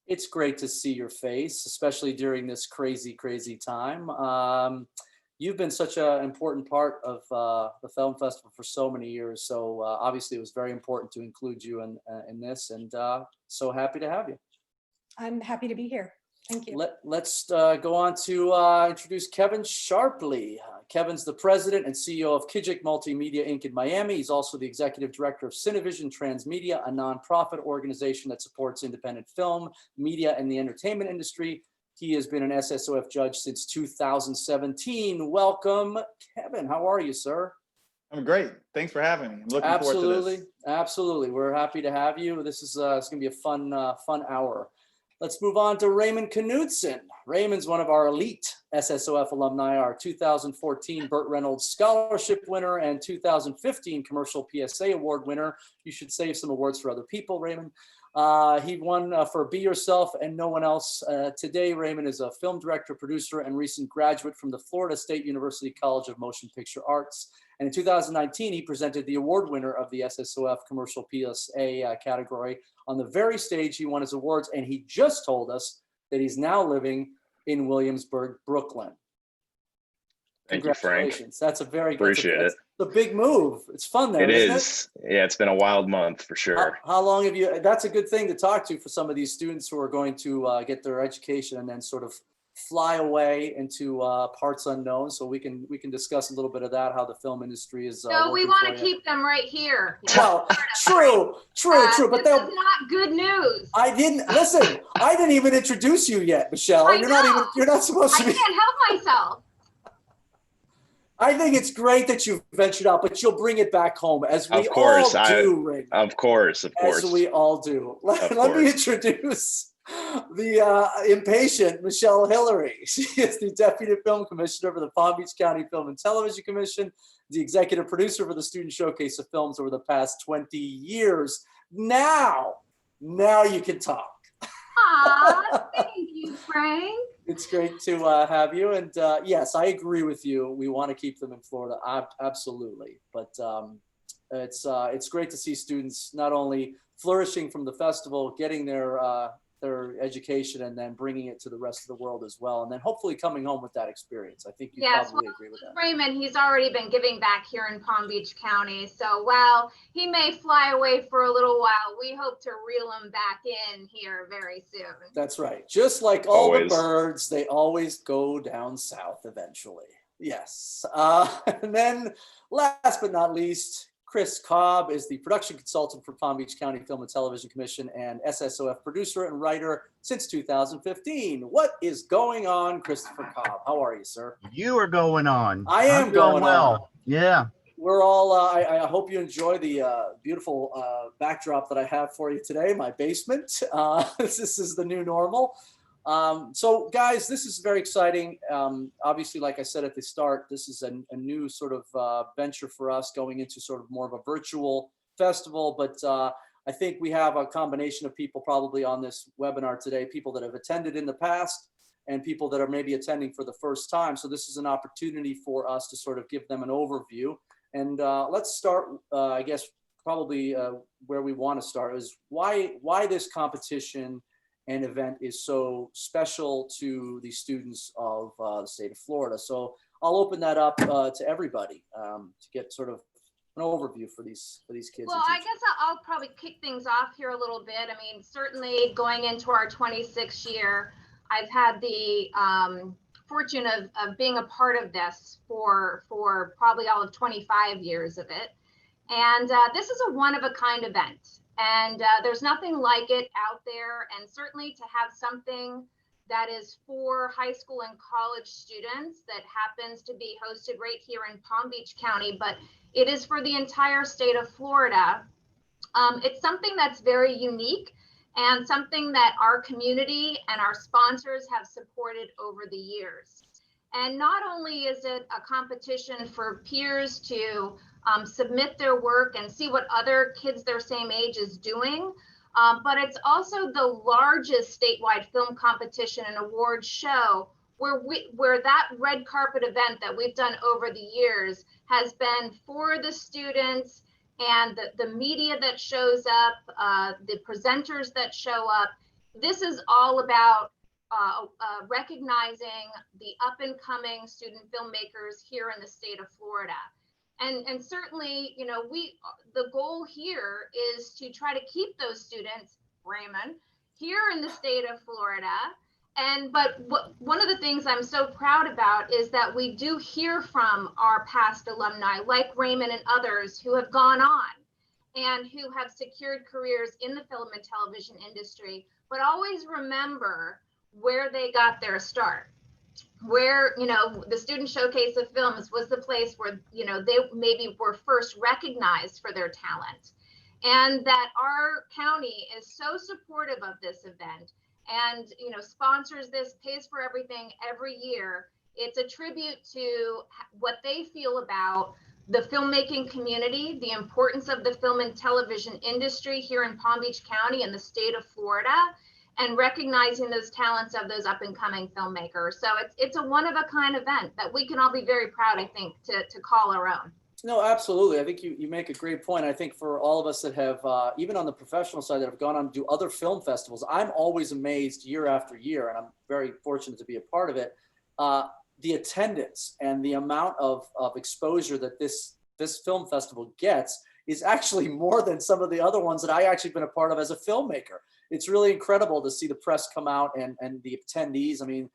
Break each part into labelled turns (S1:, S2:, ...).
S1: It's great to see your face, especially during this crazy, crazy time. You've been such an important part of the film festival for so many years. So obviously, it was very important to include you in this, and so happy to have you.
S2: I'm happy to be here. Thank you.
S1: Let's go on to introduce Kevin Sharpley. Kevin's the president and CEO of Kijik Multimedia Inc. in Miami. He's also the executive director of Cinevision Transmedia, a nonprofit organization that supports independent film, media, and the entertainment industry. He has been an SSOF judge since 2017. Welcome, Kevin. How are you, sir?
S3: I'm great. Thanks for having me. I'm looking forward to this.
S1: Absolutely. We're happy to have you. This is it's going to be a fun hour. Let's move on to Raymond Knudsen. Raymond's one of our Elite SSOF alumni, our 2014 Burt Reynolds Scholarship winner and 2015 Commercial PSA Award winner. You should save some awards for other people, Raymond. He won for Be Yourself and No One Else. Today, Raymond is a film director, producer, and recent graduate from the Florida State University College of Motion Picture Arts. And in 2019, he presented the award winner of the SSOF Commercial PSA category on the very stage he won his awards. And he just told us that he's now living in Williamsburg, Brooklyn.
S4: Thank you, Frank.
S1: That's a very
S4: appreciate it.
S1: It's a big move. It's fun there.
S4: It is. Yeah, it's been a wild month for sure.
S1: How long have you? That's a good thing to talk to for some of these students who are going to get their education and then sort of fly away into parts unknown. So we can discuss a little bit of that, how the film industry is.
S5: No, we want to keep them right here.
S1: Well, true. But
S5: this is not good news.
S1: I didn't even introduce you yet, Michelle. You're not supposed to be.
S5: I can't help myself.
S1: I think it's great that you've ventured out, but you'll bring it back home, as we all do, Rick.
S4: Of course.
S1: As we all do. Let me introduce the impatient Michelle Hillery. She is the Deputy Film Commissioner for the Palm Beach County Film and Television Commission, the Executive Producer for the Student Showcase of Films over the past 20 years. Now you can talk.
S5: Thank you, Frank.
S1: It's great to have you. And yes, I agree with you. We want to keep them in Florida. Absolutely. But it's great to see students not only flourishing from the festival, getting their education, and then bringing it to the rest of the world as well. And then hopefully coming home with that experience. I think you probably agree with that.
S5: Raymond, he's already been giving back here in Palm Beach County. So while he may fly away for a little while, we hope to reel him back in here very soon.
S1: That's right. Just like all the birds, they always go down south eventually. Yes. And then last but not least, Chris Cobb is the production consultant for Palm Beach County Film and Television Commission and SSOF producer and writer since 2015. What is going on, Christopher Cobb? How are you, sir?
S6: You are going on.
S1: I am going well.
S6: On. Yeah.
S1: We're all, I hope you enjoy the beautiful backdrop that I have for you today, my basement. This is the new normal. So guys, this is very exciting. Obviously, like I said at the start, this is a new sort of venture for us, going into sort of more of a virtual festival. But I think we have a combination of people probably on this webinar today, people that have attended in the past and people that are maybe attending for the first time. So this is an opportunity for us to sort of give them an overview. And let's start, I guess, probably where we want to start is why this competition and event is so special to the students of the state of Florida. So I'll open that up to everybody to get sort of an overview for these kids.
S5: Well, I guess I'll probably kick things off here a little bit. I mean, certainly going into our 26th year, I've had the fortune of being a part of this for probably all of 25 years of it. And this is a one-of-a-kind event. And there's nothing like it out there. And certainly to have something that is for high school and college students that happens to be hosted right here in Palm Beach County, but it is for the entire state of Florida. It's something that's very unique and something that our community and our sponsors have supported over the years. And not only is it a competition for peers to submit their work and see what other kids their same age is doing, but it's also the largest statewide film competition and award show where that red carpet event that we've done over the years has been for the students and the media that shows up, the presenters that show up. this is all about recognizing the up and coming student filmmakers here in the state of Florida. And certainly, you know, the goal here is to try to keep those students, Raymond, here in the state of Florida. But one of the things I'm so proud about is that we do hear from our past alumni, like Raymond and others who have gone on and who have secured careers in the film and television industry, but always remember where they got their start. Where, you know, the Student Showcase of Films was the place where, you know, they maybe were first recognized for their talent. And that our county is so supportive of this event and, you know, sponsors this, pays for everything every year. It's a tribute to what they feel about the filmmaking community, the importance of the film and television industry here in Palm Beach County and the state of Florida, and recognizing those talents of those up and coming filmmakers. So it's a one of a kind event that we can all be very proud, I think, to call our own.
S1: No, absolutely. I think you make a great point. I think for all of us that have, even on the professional side, that have gone on to do other film festivals, I'm always amazed year after year, and I'm very fortunate to be a part of it, the attendance and the amount of exposure that this film festival gets is actually more than some of the other ones that I actually been a part of as a filmmaker. It's really incredible to see the press come out and the attendees. I mean,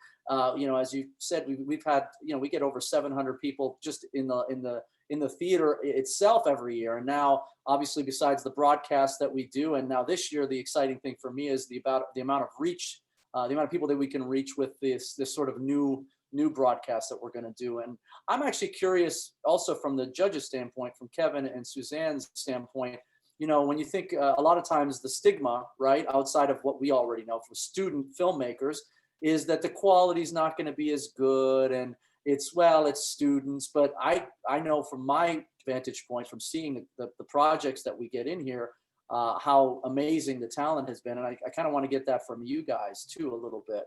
S1: you know, as you said, we've had, you know, we get over 700 people just in the theater itself every year. And now, obviously, besides the broadcast that we do, and now this year, the exciting thing for me is the amount of reach, the amount of people that we can reach with this sort of new broadcast that we're going to do. And I'm actually curious also from the judges' standpoint, from Kevin and Suzanne's standpoint, you know, when you think a lot of times the stigma, right, outside of what we already know from student filmmakers, is that the quality is not going to be as good, and it's students. But I know from my vantage point, from seeing the projects that we get in here, how amazing the talent has been. And I kind of want to get that from you guys too a little bit.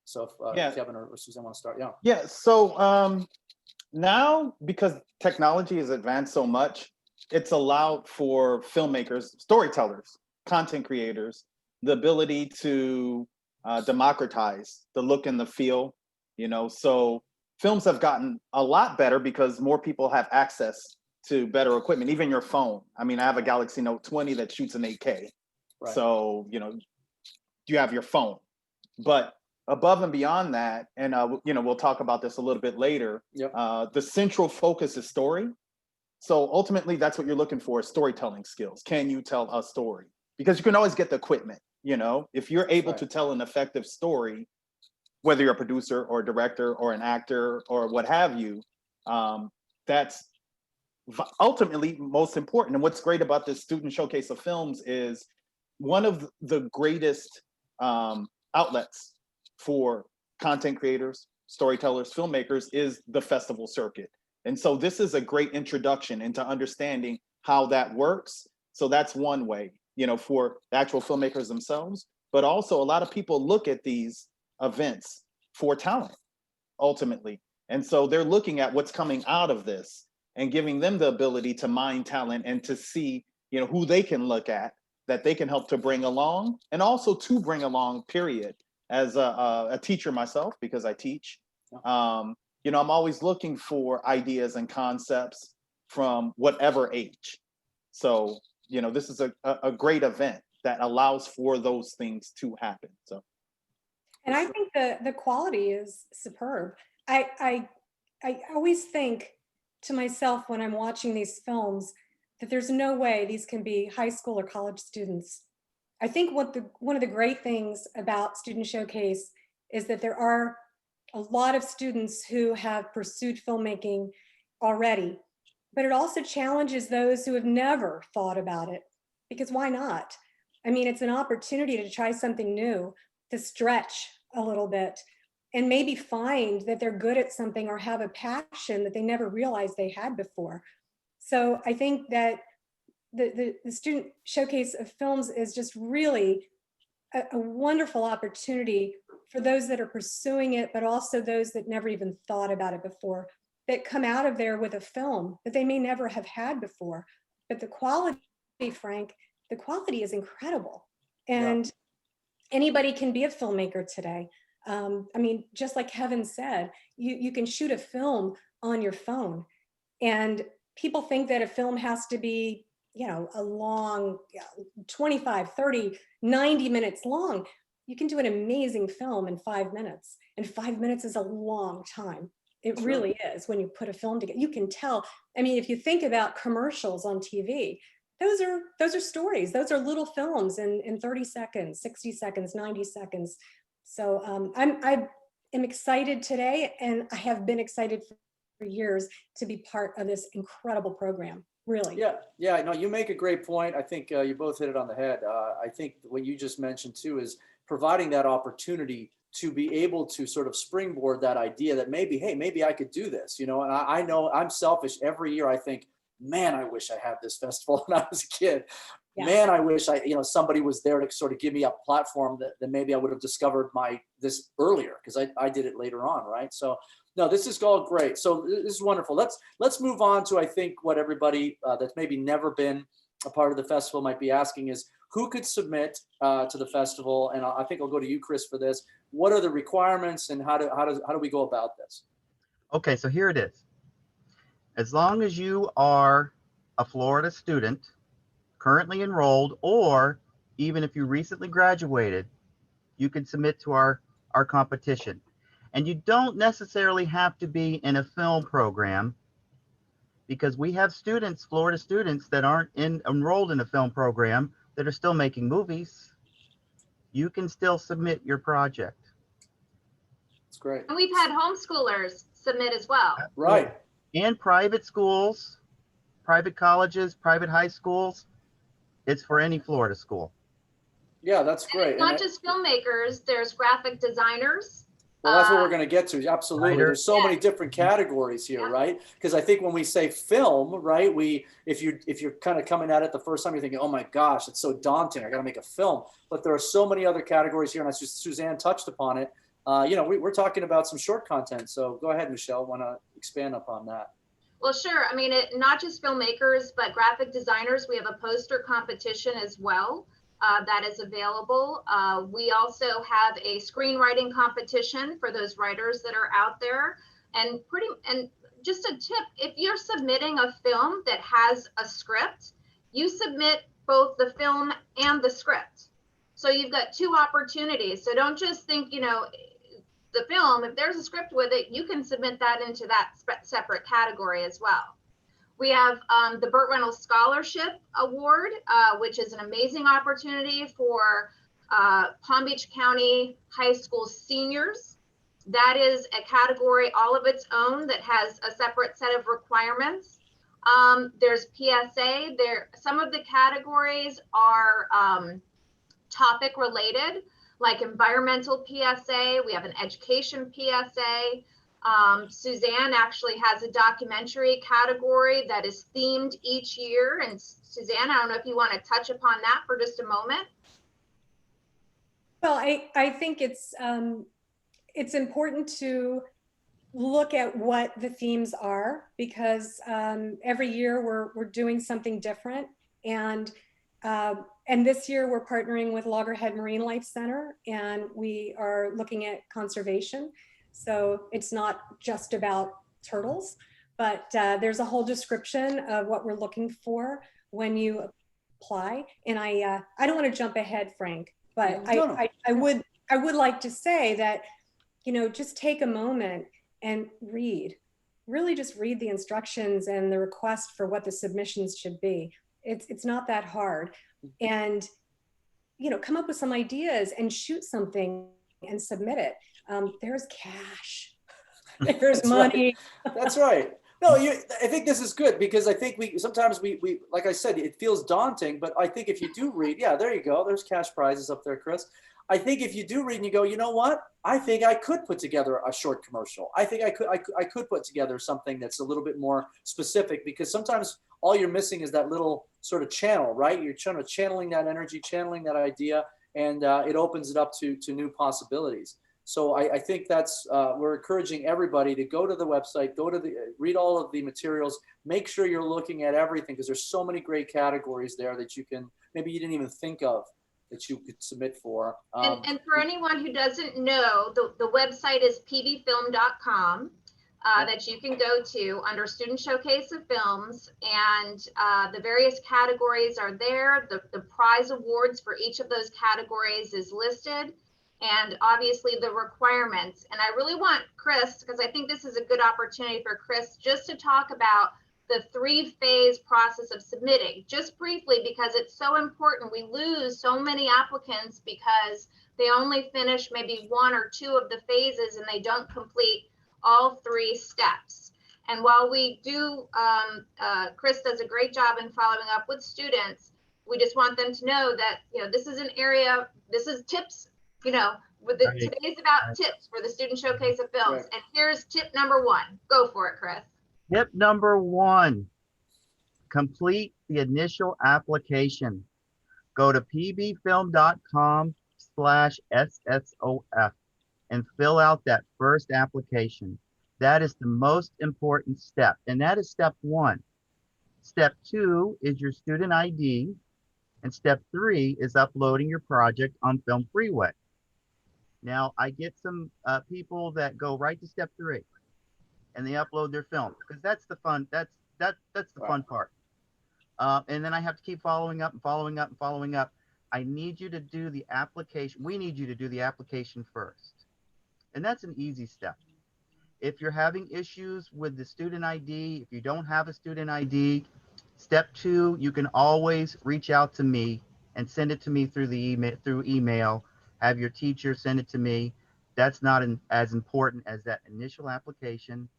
S1: So if Kevin or Suzanne want to start, yeah.
S3: Yeah, so now, because technology has advanced so much, it's allowed for filmmakers, storytellers, content creators, the ability to democratize the look and the feel, you know. So films have gotten a lot better because more people have access to better equipment, even your phone. I mean, I have a Galaxy Note 20 that shoots in 8K. Right. So, you know, you have your phone. But above and beyond that, and you know, we'll talk about this a little bit later. Yep. The central focus is story. So ultimately, that's what you're looking for: is storytelling skills. Can you tell a story? Because you can always get the equipment. You know, if you're able to tell an effective story, whether you're a producer or a director or an actor or what have you, that's ultimately most important. And what's great about this Student Showcase of Films is one of the greatest outlets for content creators, storytellers, filmmakers is the festival circuit. And so this is a great introduction into understanding how that works. So that's one way, you know, for the actual filmmakers themselves, but also a lot of people look at these events for talent ultimately. And so they're looking at what's coming out of this and giving them the ability to mine talent and to see, you know, who they can look at that they can help to bring along, and also to bring along, period. As a teacher myself, because I teach, you know, I'm always looking for ideas and concepts from whatever age. So, you know, this is a great event that allows for those things to happen. So,
S2: and I think the quality is superb. I always think to myself when I'm watching these films that there's no way these can be high school or college students. I think one of the great things about Student Showcase is that there are a lot of students who have pursued filmmaking already, but it also challenges those who have never thought about it, because why not? I mean, it's an opportunity to try something new, to stretch a little bit, and maybe find that they're good at something or have a passion that they never realized they had before. So I think that the Student Showcase of Films is just really a wonderful opportunity for those that are pursuing it, but also those that never even thought about it before, that come out of there with a film that they may never have had before. But the quality, Frank, the quality is incredible. And anybody can be a filmmaker today. I mean, just like Kevin said, you can shoot a film on your phone, and people think that a film has to be, you know, a long 25, 30, 90 minutes long. You can do an amazing film in 5 minutes, and 5 minutes is a long time. It
S1: Sure.
S2: really is. When you put a film together, you can tell. I mean, if you think about commercials on TV, those are stories. Those are little films in 30 seconds, 60 seconds, 90 seconds. So I am excited today, and I have been excited for years to be part of this incredible program. Really.
S1: Yeah, no, you make a great point. I think you both hit it on the head. I think what you just mentioned too is providing that opportunity to be able to sort of springboard that idea that maybe, hey, maybe I could do this, you know. And I know I'm selfish. Every year I think, man, I wish I had this festival when I was a kid.
S2: Yeah.
S1: Man, I wish somebody was there to sort of give me a platform that maybe I would have discovered this earlier, because I did it later on, right? So no, this is all great. So this is wonderful. Let's move on to, I think, what everybody that's maybe never been a part of the festival might be asking is, who could submit to the festival? And I think I'll go to you, Chris, for this. What are the requirements, and how do we go about this?
S6: Okay, so here it is. As long as you are a Florida student, currently enrolled, or even if you recently graduated, you can submit to our competition. And you don't necessarily have to be in a film program, because we have students, Florida students, that aren't enrolled in a film program that are still making movies. You can still submit your project.
S1: It's great.
S5: And we've had homeschoolers submit as well.
S1: Right.
S6: And private schools, private colleges, private high schools. It's for any Florida school.
S1: Yeah, that's
S5: And
S1: great.
S5: it's not just filmmakers, there's graphic designers.
S1: Well, that's what we're going to get to. Absolutely.
S6: Writer.
S1: There's so many different categories here,
S5: Yeah.
S1: right? Because I think when we say film, right, if you're kind of coming at it the first time, you're thinking, oh my gosh, it's so daunting. I got to make a film. But there are so many other categories here, and as Suzanne touched upon it. We're talking about some short content. So go ahead, Michelle. Want to expand upon that?
S5: Well, sure. I mean, not just filmmakers, but graphic designers. We have a poster competition as well. That is available. We also have a screenwriting competition for those writers that are out there. And just a tip, if you're submitting a film that has a script, you submit both the film and the script. So you've got two opportunities. So don't just think, the film, if there's a script with it, you can submit that into that separate category as well. We have the Burt Reynolds Scholarship Award, which is an amazing opportunity for Palm Beach County High School seniors. That is a category all of its own that has a separate set of requirements. There's PSA. Some of the categories are topic related, like environmental PSA. We have an education PSA. Suzanne actually has a documentary category that is themed each year. And Suzanne, I don't know if you want to touch upon that for just a moment.
S2: Well, I think it's important to look at what the themes are, because every year we're doing something different. And this year we're partnering with Loggerhead Marine Life Center, and we are looking at conservation. So it's not just about turtles, but there's a whole description of what we're looking for when you apply. And I don't want to jump ahead, Frank, but
S1: No.
S2: I would like to say that, just take a moment and really just read the instructions and the request for what the submissions should be. It's not that hard. And, come up with some ideas and shoot something and submit it. There's cash, there's money.
S1: Right. That's right. No, I think this is good, because I think sometimes we, like I said, it feels daunting, but I think if you do read, yeah, there you go. There's cash prizes up there, Chris. I think if you do read and you go, you know what? I think I could put together a short commercial. I think I could put together something that's a little bit more specific, because sometimes all you're missing is that little sort of channel, right? You're trying to channeling that energy, channeling that idea, and it opens it up to new possibilities. So I think that's, we're encouraging everybody to go to the website, read all of the materials, make sure you're looking at everything, because there's so many great categories there that maybe you didn't even think of that you could submit for.
S5: And for anyone who doesn't know, the website is pbfilm.com. That you can go to under Student Showcase of Films, and the various categories are there. The prize awards for each of those categories is listed, and obviously the requirements. And I really want Chris, because I think this is a good opportunity for Chris just to talk about the 3-phase process of submitting, just briefly, because it's so important. We lose so many applicants because they only finish maybe 1 or 2 of the phases and they don't complete all 3 steps. And while we do, Chris does a great job in following up with students, we just want them to know that, you know, this is an area, this is tips, you know, today's about tips for the Student Showcase of Films. And here's tip number 1. Go for it, Chris.
S6: Tip number 1, complete the initial application. Go to pbfilm.com/SSOF and fill out that first application. That is the most important step, and that is step 1. Step 2 is your student ID, and step 3 is uploading your project on Film Freeway. Now, I get some people that go right to step 3, and they upload their film, because that's the fun. That's the fun part. And then I have to keep following up and following up and following up. I need you to do the application. We need you to do the application first. And that's an easy step. If you're having issues with the student ID, if you don't have a student ID, step 2, you can always reach out to me and send it to me through the email. Have your teacher send it to me. That's not as important as that initial application,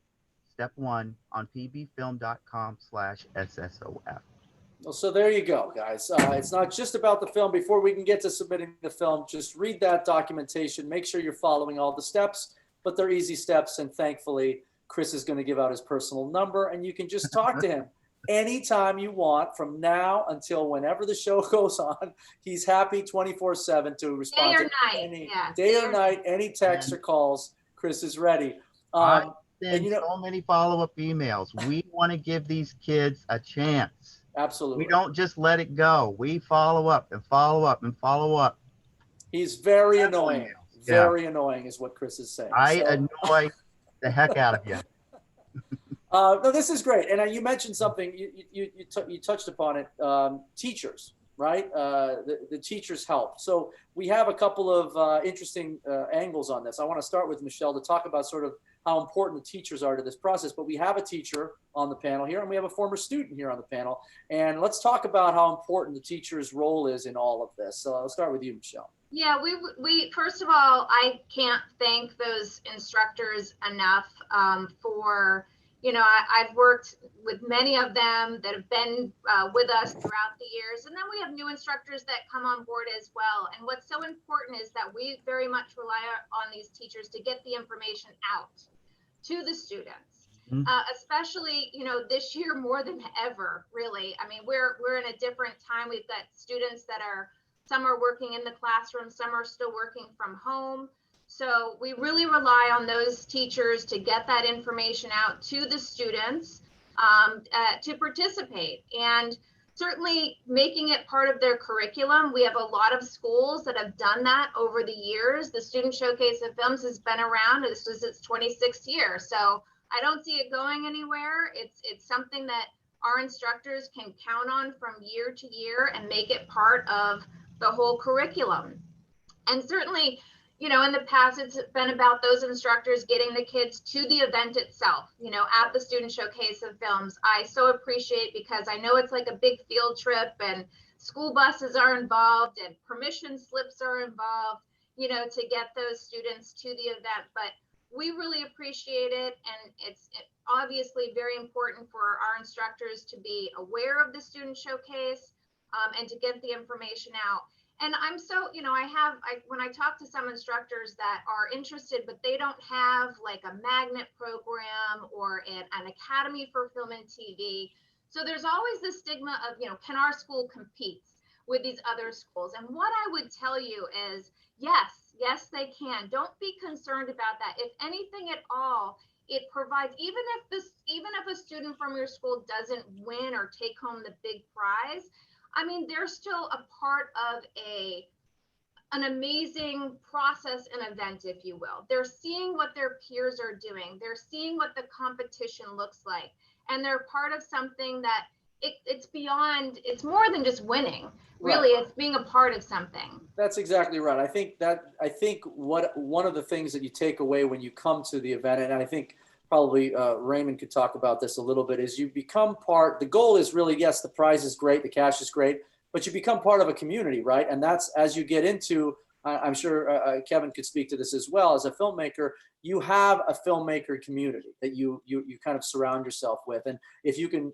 S6: step 1, on pbfilm.com/SSOF.
S1: Well, so there you go, guys. It's not just about the film. Before we can get to submitting the film, just read that documentation. Make sure you're following all the steps, but they're easy steps. And thankfully, Chris is going to give out his personal number, and you can just talk to him anytime you want from now until whenever the show goes on. He's happy 24/7 to respond to any day or night, any text or calls. Chris is ready.
S6: I send so many follow-up emails. We want to give these kids a chance.
S1: Absolutely.
S6: We don't just let it go. We follow up and follow up and follow up.
S1: He's very annoying. Very annoying is what Chris is saying.
S6: I annoy the heck out of you.
S1: No, this is great. And you mentioned something, you touched upon it, teachers, right? The teachers help. So we have a couple of interesting angles on this. I want to start with Michelle to talk about sort of how important the teachers are to this process. But we have a teacher on the panel here, and we have a former student here on the panel. And let's talk about how important the teacher's role is in all of this. So I'll start with you, Michelle.
S5: Yeah, we first of all, I can't thank those instructors enough for, you know, I've worked with many of them that have been with us throughout the years. And then we have new instructors that come on board as well. And what's so important is that we very much rely on these teachers to get the information out to the students, especially, you know, this year more than ever, really. I mean, we're in a different time. We've got students that some are working in the classroom, some are still working from home. So we really rely on those teachers to get that information out to the students to participate, and certainly making it part of their curriculum. We have a lot of schools that have done that over the years. The Student Showcase of Films has been around. This is its 26th year. So I don't see it going anywhere. It's something that our instructors can count on from year to year and make it part of the whole curriculum. And certainly, you know, in the past, it's been about those instructors getting the kids to the event itself, you know, at the Student Showcase of Films. I so appreciate, because I know it's like a big field trip and school buses are involved and permission slips are involved, you know, to get those students to the event. But we really appreciate it. And it's obviously very important for our instructors to be aware of the Student Showcase and to get the information out. And I'm so, you know, when I talk to some instructors that are interested, but they don't have like a magnet program or an academy for film and TV. So there's always the stigma of, you know, can our school compete with these other schools? And what I would tell you is, yes, they can. Don't be concerned about that. If anything at all, it provides, even if a student from your school doesn't win or take home the big prize, I mean, they're still a part of a an amazing process and event, if you will. They're seeing what their peers are doing. They're seeing what the competition looks like. And they're part of something that it's beyond, it's more than just winning. Really,
S1: Right.
S5: it's being a part of something.
S1: That's exactly right. I think what one of the things that you take away when you come to the event, and I think probably Raymond could talk about this a little bit, is you become part. The goal is really, yes, the prize is great, the cash is great, but you become part of a community, right? And that's as you get into. I'm sure Kevin could speak to this as well. As a filmmaker, you have a filmmaker community that you kind of surround yourself with, and if you can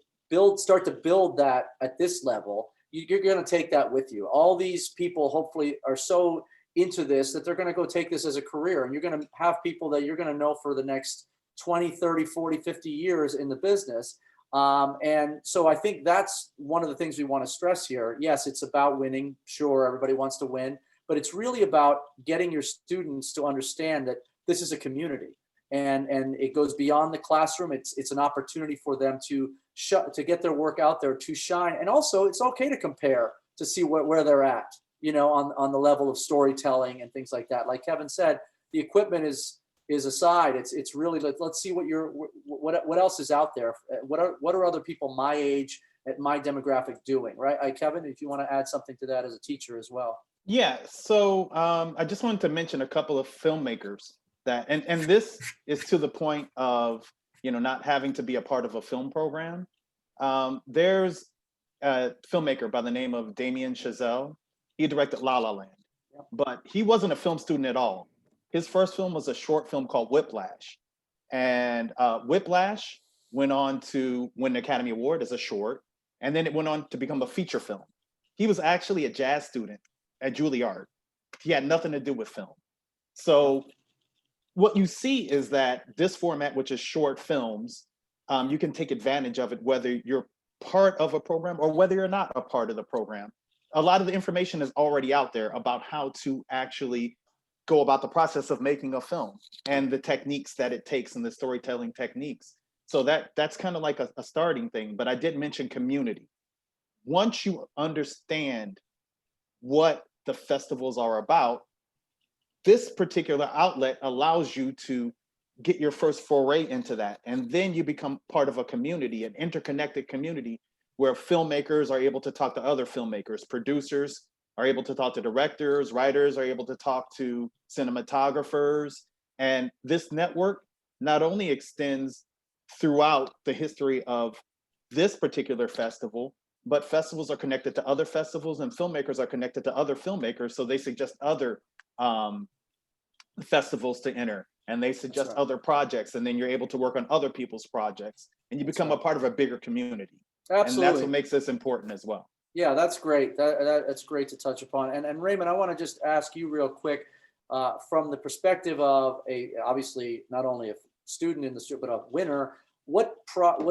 S1: start to build that at this level, you're going to take that with you. All these people hopefully are so into this that they're going to go take this as a career, and you're going to have people that you're going to know for the next 20, 30, 40, 50 years in the business. And so I think that's one of the things we want to stress here. Yes, it's about winning. Sure, everybody wants to win, but it's really about getting your students to understand that this is a community, and it goes beyond the classroom. It's an opportunity for them to get their work out there, to shine. And also it's okay to compare, to see where they're at, on the level of storytelling and things like that. Like Kevin said, the equipment is aside. It's really, let's see what else is out there. What are other people my age at my demographic doing, right? Kevin, if you want to add something to that as a teacher as well.
S3: Yeah, so I just wanted to mention a couple of filmmakers that, and this is to the point of, not having to be a part of a film program. There's a filmmaker by the name of Damien Chazelle. He directed La La Land, but he wasn't a film student at all. His first film was a short film called Whiplash. And Whiplash went on to win the Academy Award as a short, and then it went on to become a feature film. He was actually a jazz student at Juilliard. He had nothing to do with film. So what you see is that this format, which is short films, you can take advantage of it, whether you're part of a program or whether you're not a part of the program. A lot of the information is already out there about how to actually go about the process of making a film and the techniques that it takes and the storytelling techniques. So that's kind of like a starting thing. But I did mention community. Once you understand what the festivals are about, this particular outlet allows you to get your first foray into that. And then you become part of a community, an interconnected community where filmmakers are able to talk to other filmmakers, producers are able to talk to directors, writers are able to talk to cinematographers. And this network not only extends throughout the history of this particular festival, but festivals are connected to other festivals and filmmakers are connected to other filmmakers. So they suggest other festivals to enter, and they suggest other projects, and then you're able to work on other people's projects, and you become a part of a bigger community.
S1: Absolutely.
S3: And that's what makes this important as well.
S1: Yeah, that's great. That's great to touch upon. And Raymond, I want to just ask you real quick, from the perspective of obviously not only a student in the but a winner, what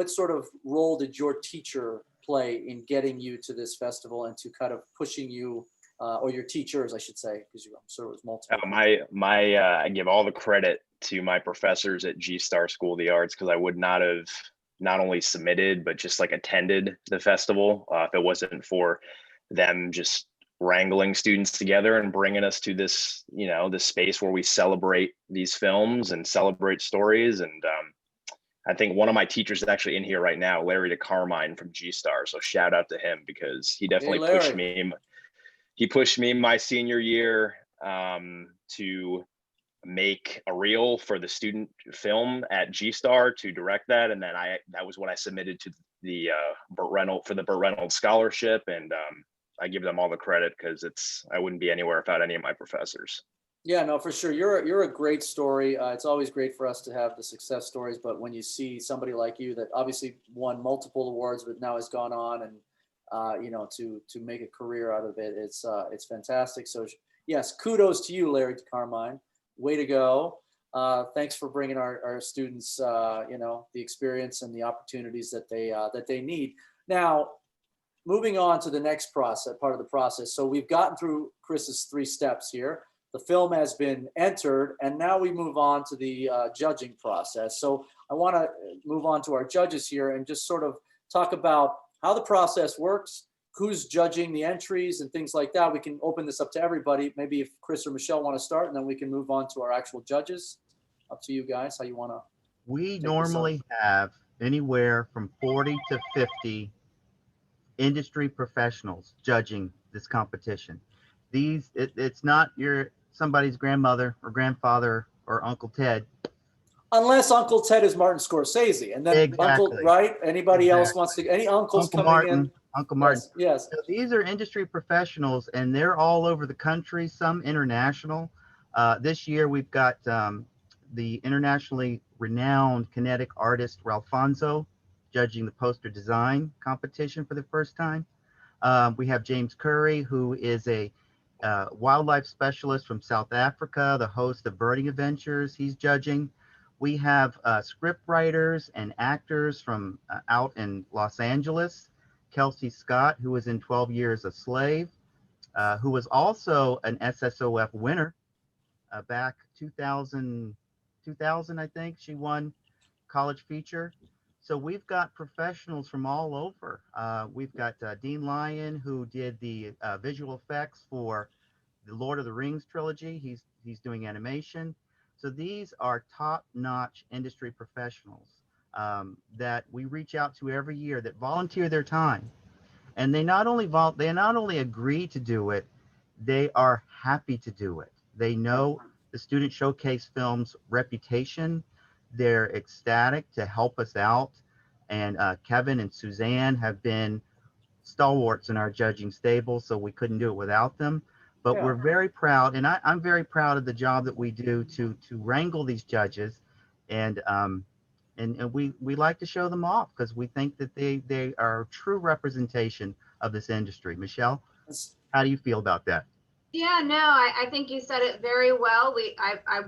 S1: sort of role did your teacher play in getting you to this festival and to kind of pushing you, or your teachers, I should say, because I'm sure it was multiple.
S4: I give all the credit to my professors at G-Star School of the Arts, because I would not have not only submitted, but just like attended the festival if it wasn't for them just wrangling students together and bringing us to this, this space where we celebrate these films and celebrate stories. And I think one of my teachers is actually in here right now, Larry DeCarmine from G-Star. So shout out to him, because he definitely pushed me. He pushed me my senior year to make a reel for the student film at G-Star to direct that. And then that was when I submitted to the Burt Reynolds scholarship. And I give them all the credit, because I wouldn't be anywhere without any of my professors.
S1: Yeah, no, for sure. You're a great story. It's always great for us to have the success stories, but when you see somebody like you that obviously won multiple awards, but now has gone on and to make a career out of it, it's fantastic. So yes, kudos to you, Larry DeCarmine. Way to go. Thanks for bringing our students, the experience and the opportunities that they need. Now, moving on to the next part of the process. So we've gotten through Chris's 3 steps here. The film has been entered, and now we move on to the judging process. So I want to move on to our judges here and just sort of talk about how the process works. who's judging the entries and things like that, we can open this up to everybody. Maybe if Chris or Michelle want to start, and then we can move on to our actual judges. Up to you guys, how you want to.
S6: We normally have anywhere from 40 to 50 industry professionals judging this competition. It's not somebody's grandmother or grandfather or Uncle Ted.
S1: Unless Uncle Ted is Martin Scorsese, and then
S6: Exactly.
S1: Uncle, right? Anybody else wants to? Any uncles
S6: Uncle
S1: coming
S6: Martin,
S1: in?
S6: Uncle Martin.
S1: Yes.
S6: So these are industry professionals, and they're all over the country. Some international. This year we've got the internationally renowned kinetic artist Ralfonso judging the poster design competition for the first time. We have James Curry, who is a wildlife specialist from South Africa, the host of Birding Adventures. He's judging. We have script writers and actors from out in Los Angeles. Kelsey Scott, who was in 12 Years a Slave, who was also an SSOF winner back 2000, I think. She won college feature. So we've got professionals from all over. We've got Dean Lyon, who did the visual effects for the Lord of the Rings trilogy. He's doing animation. So these are top-notch industry professionals that we reach out to every year that volunteer their time, and they not only agree to do it, they are happy to do it. They know the Student Showcase Film's reputation. They're ecstatic to help us out, and Kevin and Suzanne have been stalwarts in our judging stable, so we couldn't do it without them. But we're very proud, and I'm very proud of the job that we do to wrangle these judges, and we like to show them off because we think that they are a true representation of this industry. Michelle, how do you feel about that?
S5: Yeah, no, I think you said it very well. I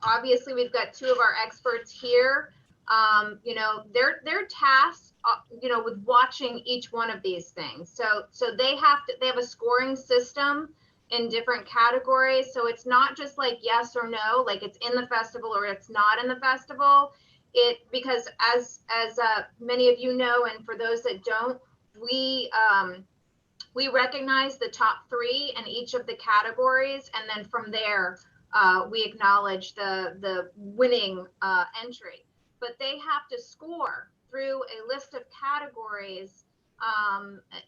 S5: obviously we've got two of our experts here. You know, they're tasked, you know, with watching each one of these things. So they have a scoring system in different categories. So it's not just like yes or no, like it's in the festival or it's not in the festival. Because as many of you know, and for those that don't, we recognize the top 3 in each of the categories, and then from there we acknowledge the winning entry. But they have to score through a list of categories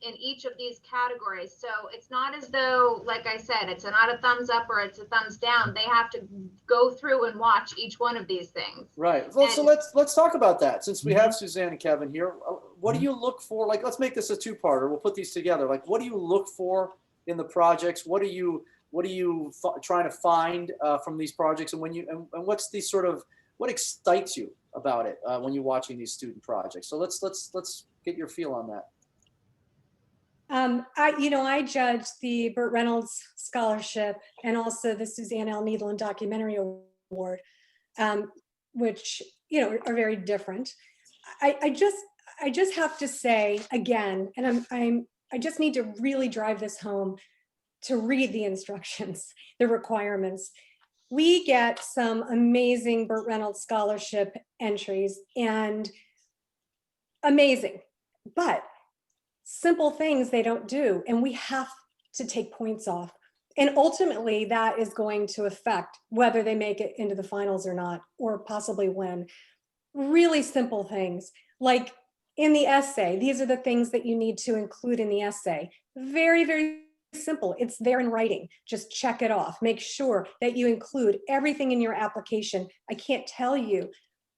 S5: in each of these categories. So it's not as though, like I said, it's not a thumbs up or it's a thumbs down. They have to go through and watch each one of these things.
S1: Right. Well, so let's talk about that. Since we have Suzanne and Kevin here, what do you look for? Like, let's make this a two-parter. We'll put these together. Like, what do you look for in the projects? What are you trying to find from these projects? And and what's the sort of, what excites you about it when you're watching these student projects? So let's get your feel on that.
S2: I judged the Burt Reynolds Scholarship and also the Suzanne Niedland Documentary Award, which, are very different. I just have to say again, and I just need to really drive this home, to read the instructions, the requirements. We get some amazing Burt Reynolds Scholarship entries, and amazing, but simple things they don't do, and we have to take points off. And ultimately that is going to affect whether they make it into the finals or not, or possibly win. Really simple things, like in the essay, these are the things that you need to include in the essay. Very, very simple. It's there in writing. Just check it off. Make sure that you include everything in your application. I can't tell you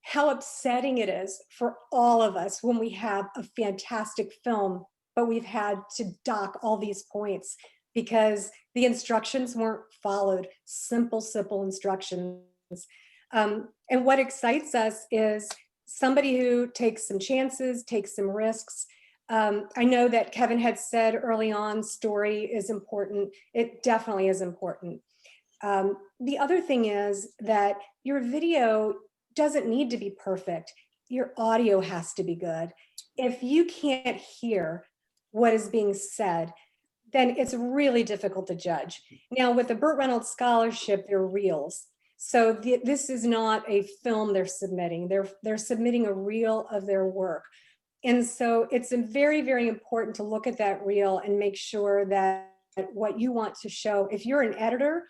S2: how upsetting it is for all of us when we have a fantastic film, but we've had to dock all these points because the instructions weren't followed. Simple instructions. And what excites us is somebody who takes some chances, takes some risks. I know that Kevin had said early on, story is important. It definitely is important. The other thing is that your video doesn't need to be perfect. Your audio has to be good. If you can't hear what is being said, then it's really difficult to judge. Now with the Burt Reynolds Scholarship, they're reels. So this is not a film they're submitting. They're submitting a reel of their work. And so it's very, very important to look at that reel and make sure that what you want to show, if you're an editor,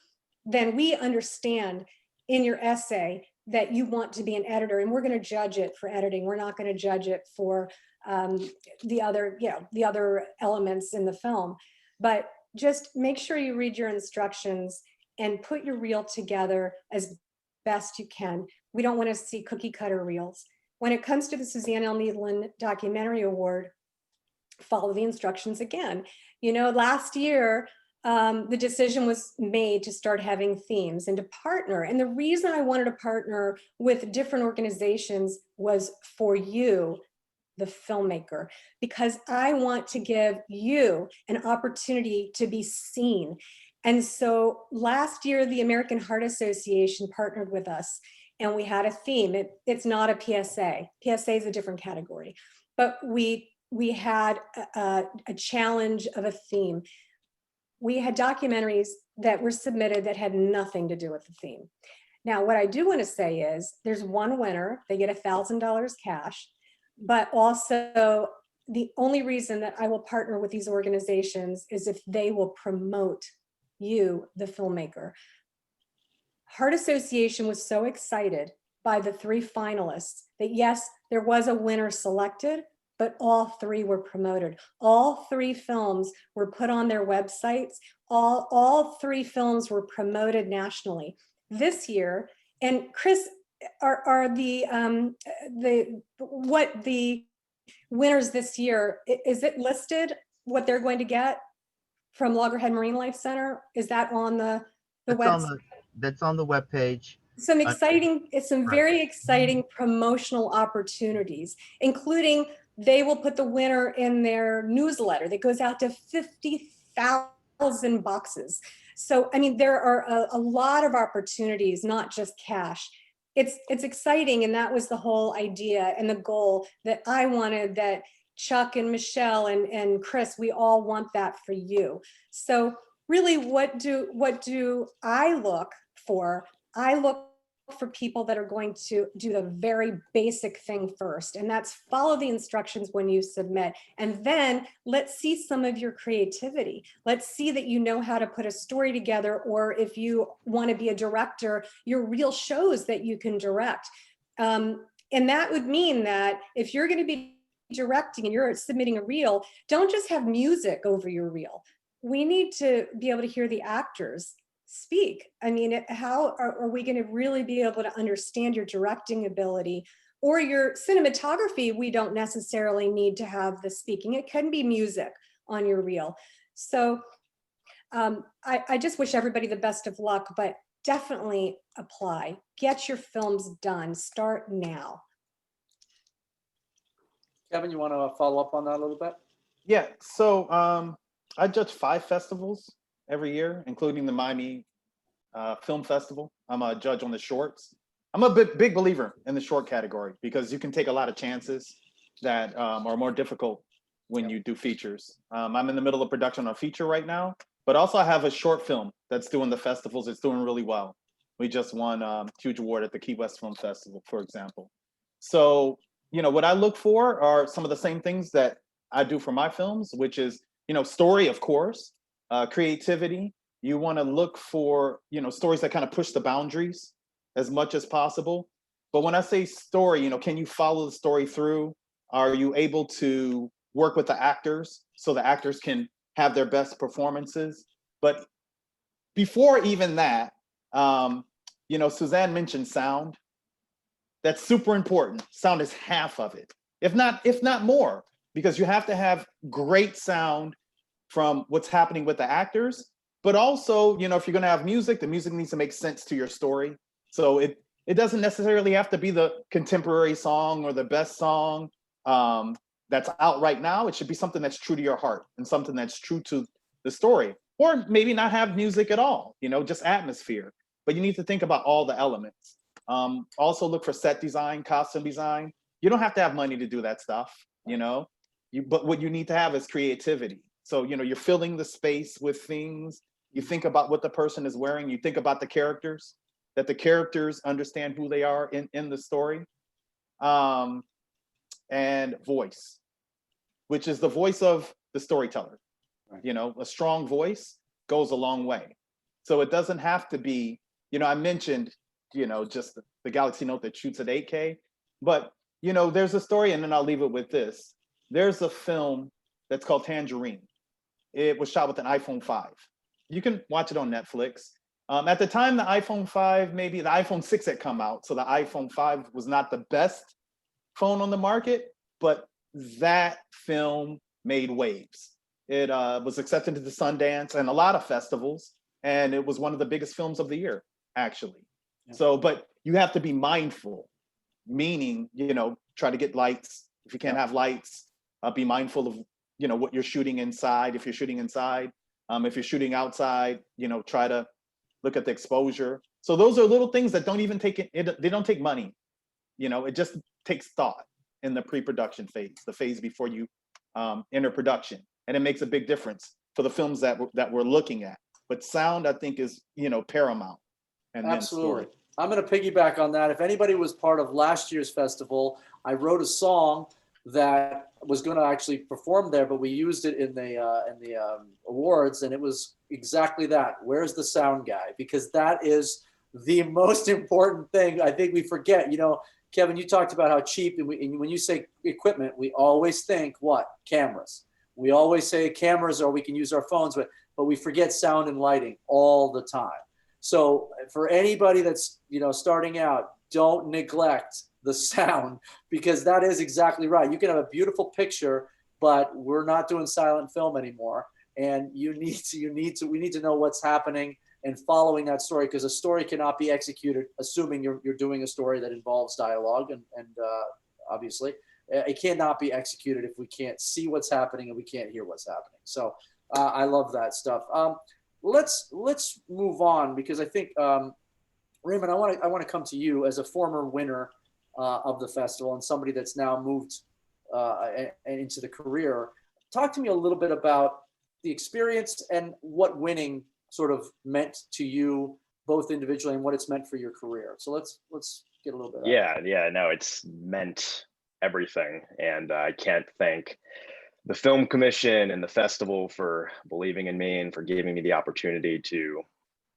S2: then we understand in your essay that you want to be an editor, and we're going to judge it for editing. We're not going to judge it for the other elements in the film. But just make sure you read your instructions and put your reel together as best you can. We don't want to see cookie cutter reels. When it comes to the Suzanne Niedland Documentary Award, follow the instructions again. You know, last year, the decision was made to start having themes and to partner. And the reason I wanted to partner with different organizations was for you, the filmmaker, because I want to give you an opportunity to be seen. And so last year, the American Heart Association partnered with us, and we had a theme. It's not a PSA. PSA is a different category, but we had a challenge of a theme. We had documentaries that were submitted that had nothing to do with the theme. Now, what I do want to say is there's one winner. They get $1,000 cash, but also the only reason that I will partner with these organizations is if they will promote you, the filmmaker. Heart Association was so excited by the 3 finalists that yes, there was a winner selected, but all 3 were promoted. All 3 films were put on their websites. All 3 films were promoted nationally this year. And Chris, are the winners this year, is it listed what they're going to get from Loggerhead Marine Life Center? Is that on the website?
S6: That's on the webpage.
S2: Some very exciting promotional opportunities, including they will put the winner in their newsletter that goes out to 50,000 boxes. So, I mean, there are a lot of opportunities, not just cash. It's exciting, and that was the whole idea and the goal that I wanted, that Chuck and Michelle and Chris, we all want that for you. So really, what do I look for? I look for people that are going to do the very basic thing first, and that's follow the instructions when you submit. And then let's see some of your creativity. Let's see that you know how to put a story together, or if you want to be a director, your reel shows that you can direct. And that would mean that if you're going to be directing and you're submitting a reel, don't just have music over your reel. We need to be able to hear the actors speak. I mean, how are we going to really be able to understand your directing ability or your cinematography? We don't necessarily need to have the speaking. It can be music on your reel. So I just wish everybody the best of luck, but definitely apply. Get your films done. Start now.
S1: Kevin, you want to follow up on that a little bit?
S3: Yeah, so I judge 5 festivals every year, including the Miami Film Festival. I'm a judge on the shorts. I'm a big believer in the short category because you can take a lot of chances that are more difficult when you do features. I'm in the middle of production on a feature right now, but also I have a short film that's doing the festivals. It's doing really well. We just won a huge award at the Key West Film Festival, for example. So, you know, what I look for are some of the same things that I do for my films, which is, you know, story, of course, creativity. You want to look for, you know, stories that kind of push the boundaries as much as possible. But when I say story, you know, can you follow the story through? Are you able to work with the actors so the actors can have their best performances? But before even that, you know, Suzanne mentioned sound. That's super important. Sound is half of it, if not more, because you have to have great sound from what's happening with the actors. But also, you know, if you're going to have music, the music needs to make sense to your story. So it doesn't necessarily have to be the contemporary song or the best song that's out right now. It should be something that's true to your heart and something that's true to the story. Or maybe not have music at all, you know, just atmosphere. But you need to think about all the elements. Also look for set design, costume design. You don't have to have money to do that stuff, you know, but what you need to have is creativity. So, you know, you're filling the space with things. You think about what the person is wearing. You think about the characters, that the characters understand who they are in the story. And voice. which is the voice of the storyteller.
S1: Right.
S3: You know, a strong voice goes a long way. So it doesn't have to be, you know, I mentioned, you know, just the Galaxy Note that shoots at 8K, but, you know, there's a story, and then I'll leave it with this. There's a film that's called Tangerine. It was shot with an iPhone 5. You can watch it on Netflix. At the time, the iPhone 5, maybe the iPhone 6 had come out, so the iPhone 5 was not the best phone on the market, but that film made waves. It was accepted to the Sundance and a lot of festivals, and it was one of the biggest films of the year, actually.
S1: Yeah.
S3: So, but you have to be mindful, meaning, you know, try to get lights. If you can't have lights, be mindful of, you know, what you're shooting inside. If you're shooting inside, if you're shooting outside, you know, try to look at the exposure. So those are little things that don't even take it. They don't take money. You know, it just takes thought in the pre-production phase, the phase before you enter production, and it makes a big difference for the films that we're looking at. But sound, I think, is, you know, paramount. And
S1: Absolutely.
S3: Then story.
S1: I'm going to piggyback on that. If anybody was part of last year's festival, I wrote a song that was going to actually perform there, but we used it in the awards, and it was exactly that. Where's the sound guy? Because that is the most important thing. I think we forget. You know, Kevin, you talked about how cheap, and when you say equipment, we always think what? Cameras. We always say cameras, or we can use our phones, but we forget sound and lighting all the time. So for anybody that's, you know, starting out, don't neglect the sound, because that is exactly right. You can have a beautiful picture, but we're not doing silent film anymore. And we need to know what's happening and following that story, because a story cannot be executed, assuming you're doing a story that involves dialogue, and obviously it cannot be executed if we can't see what's happening and we can't hear what's happening. So I love that stuff. Let's move on, because I think Raymond, I want to come to you as a former winner of the festival and somebody that's now moved into the career. Talk to me a little bit about the experience and what winning sort of meant to you, both individually and what it's meant for your career. So let's get a little bit.
S4: Yeah, no, it's meant everything, and I can't thank the Film Commission and the festival for believing in me and for giving me the opportunity to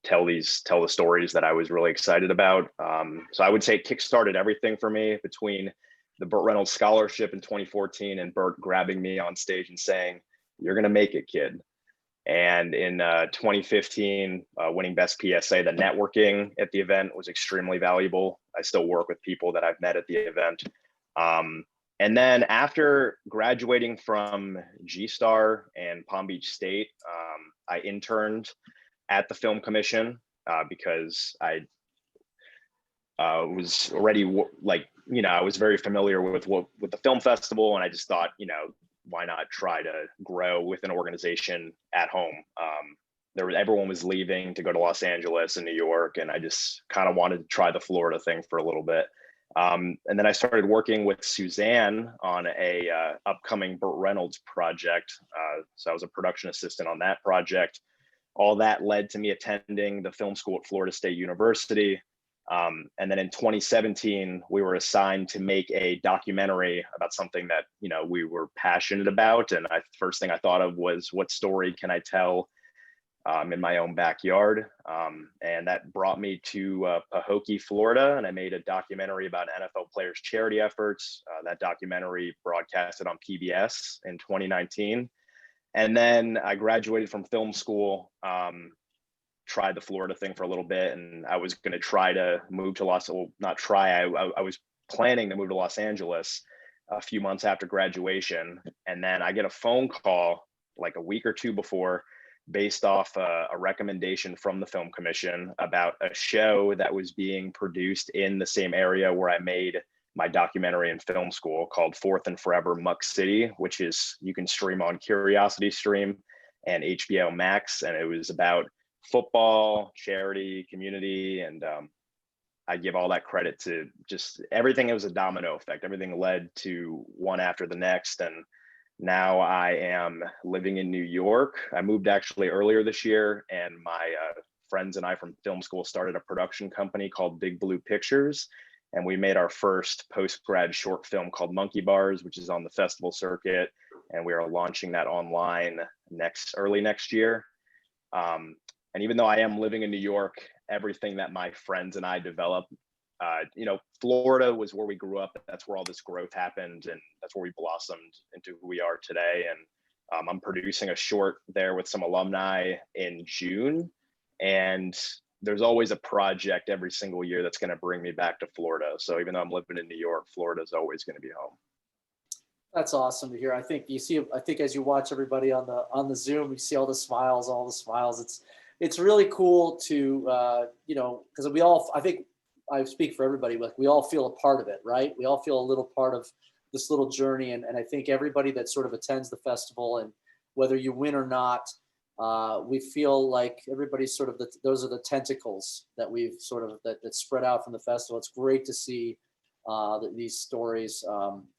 S4: tell the stories that I was really excited about. So I would say it kickstarted everything for me, between the Burt Reynolds Scholarship in 2014 and Burt grabbing me on stage and saying, "You're gonna make it, kid." And in 2015, winning Best PSA, the networking at the event was extremely valuable. I still work with people that I've met at the event. And then after graduating from G-Star and Palm Beach State, I interned at the Film Commission because I was already I was very familiar with the film festival, and I just thought, why not try to grow with an organization at home? Everyone was leaving to go to Los Angeles and New York, and I just kind of wanted to try the Florida thing for a little bit. And then I started working with Suzanne on a upcoming Burt Reynolds project. So I was a production assistant on that project. All that led to me attending the film school at Florida State University. And then in 2017, we were assigned to make a documentary about something that, we were passionate about. And first thing I thought of was, what story can I tell in my own backyard? And that brought me to Pahokee, Florida. And I made a documentary about NFL players' charity efforts. That documentary broadcasted on PBS in 2019. And then I graduated from film school, tried the Florida thing for a little bit, and I was going to try to move to I was planning to move to Los Angeles a few months after graduation. And then I get a phone call like a week or two before, based off a recommendation from the Film Commission about a show that was being produced in the same area where I made my documentary in film school, called Fourth and Forever Muck City, which you can stream on Curiosity Stream and HBO Max. And it was about football, charity, community, and I give all that credit to just everything. It was a domino effect. Everything led to one after the next, and now I am living in New York. I moved actually earlier this year, and my friends and I from film school started a production company called Big Blue Pictures, and we made our first post-grad short film called Monkey Bars, which is on the festival circuit. and we are launching that online early next year. And even though I am living in New York, everything that my friends and I developed, Florida was where we grew up. That's where all this growth happened, and that's where we blossomed into who we are today. And I'm producing a short there with some alumni in June, and there's always a project every single year that's going to bring me back to Florida. So even though I'm living in New York, Florida is always going to be home.
S1: That's awesome to hear. I think as you watch everybody on the Zoom, you see all the smiles. It's really cool to, because I think I speak for everybody, like we all feel a part of it, right? We all feel a little part of this little journey. And I think everybody that sort of attends the festival, and whether you win or not, we feel like everybody's sort of, those are the tentacles that we've sort of, that spread out from the festival. It's great to see these stories,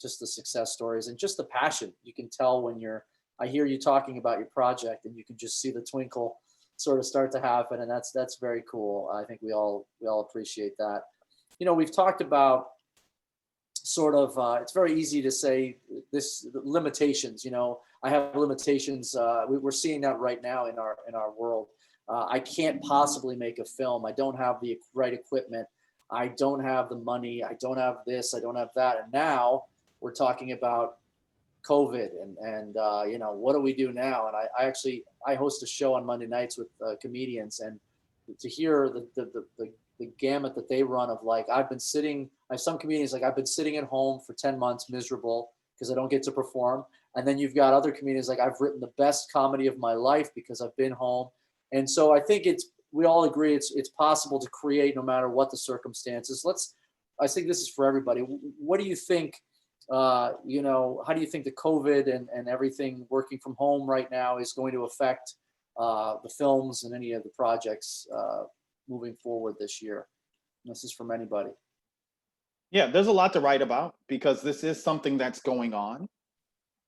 S1: just the success stories and just the passion. You can tell when I hear you talking about your project, and you can just see the twinkle sort of start to happen. And that's very cool. I think we all appreciate that. We've talked about sort of, it's very easy to say this limitations, I have limitations. We're seeing that right now in our world. I can't possibly make a film. I don't have the right equipment. I don't have the money. I don't have this. I don't have that. And now we're talking about COVID and what do we do now? And I host a show on Monday nights with comedians, and to hear the gamut that they run of, like, I have some comedians, like, I've been sitting at home for 10 months miserable because I don't get to perform. And then you've got other comedians like, I've written the best comedy of my life because I've been home. And so I think we all agree it's possible to create no matter what the circumstances. I think this is for everybody. What do you think, how do you think the COVID and everything working from home right now is going to affect the films and any of the projects moving forward this year? And this is from anybody.
S3: Yeah, there's a lot to write about because this is something that's going on.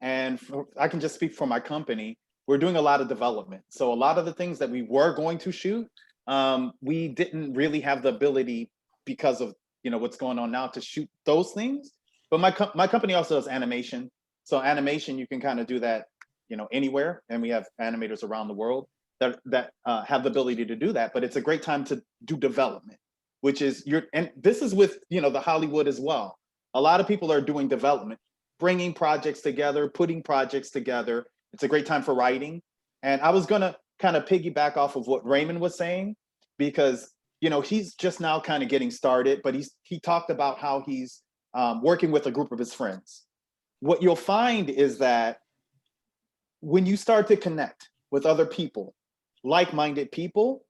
S3: And I can just speak for my company. We're doing a lot of development. So a lot of the things that we were going to shoot, we didn't really have the ability because of what's going on now to shoot those things. But my company also does animation. So animation, you can kind of do that, anywhere. And we have animators around the world that have the ability to do that. But it's a great time to do development, which is and this is with the Hollywood as well. A lot of people are doing development, bringing projects together, putting projects together. It's a great time for writing. And I was gonna kind of piggyback off of what Raymond was saying, because he's just now kind of getting started, but he talked about how he's working with a group of his friends. What you'll find is that when you start to connect with other people, like-minded people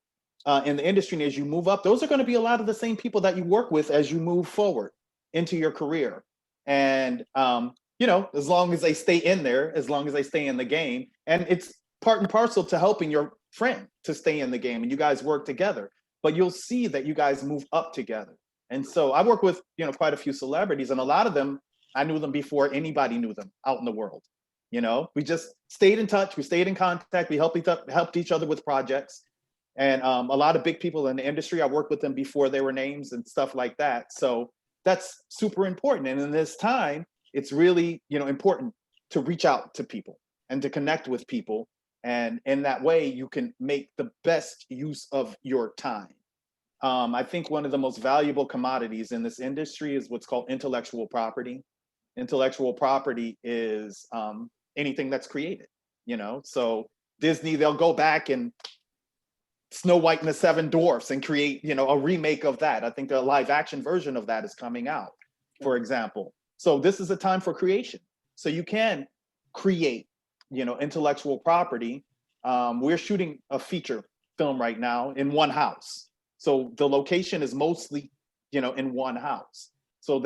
S3: in the industry, and as you move up, those are going to be a lot of the same people that you work with as you move forward into your career. And as long as they stay in there, as long as they stay in the game, and it's part and parcel to helping your friend to stay in the game, and you guys work together. But you'll see that you guys move up together. And so I work with quite a few celebrities, and a lot of them I knew them before anybody knew them out in the world. We just stayed in touch, we stayed in contact, we helped each other with projects. And a lot of big people in the industry, I worked with them before they were names and stuff like that. So that's super important. And in this time, it's really important to reach out to people and to connect with people. And in that way, you can make the best use of your time. I think one of the most valuable commodities in this industry is what's called intellectual property. Intellectual property is anything that's created, So Disney, they'll go back and Snow White and the Seven Dwarfs and create, a remake of that. I think the live action version of that is coming out, for example. So this is a time for creation. So you can create, intellectual property. We're shooting a feature film right now in one house. So the location is mostly, in one house. So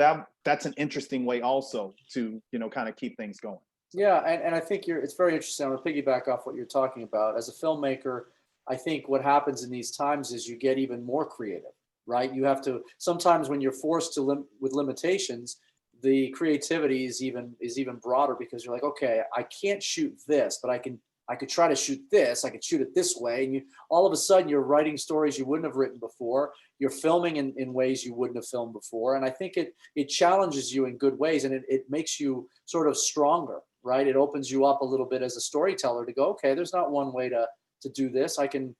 S3: that's an interesting way also to, kind of keep things going.
S1: Yeah, and I think it's very interesting. I'm gonna piggyback off what you're talking about. As a filmmaker, I think what happens in these times is you get even more creative, right? You have to, sometimes when you're forced to with limitations, the creativity is even broader, because you're like, okay, I can't shoot this, but I could try to shoot this. I could shoot it this way. And all of a sudden you're writing stories you wouldn't have written before. You're filming in ways you wouldn't have filmed before. And I think it challenges you in good ways, and it makes you sort of stronger. right? It opens you up a little bit as a storyteller to go, okay, there's not one way to do this. I can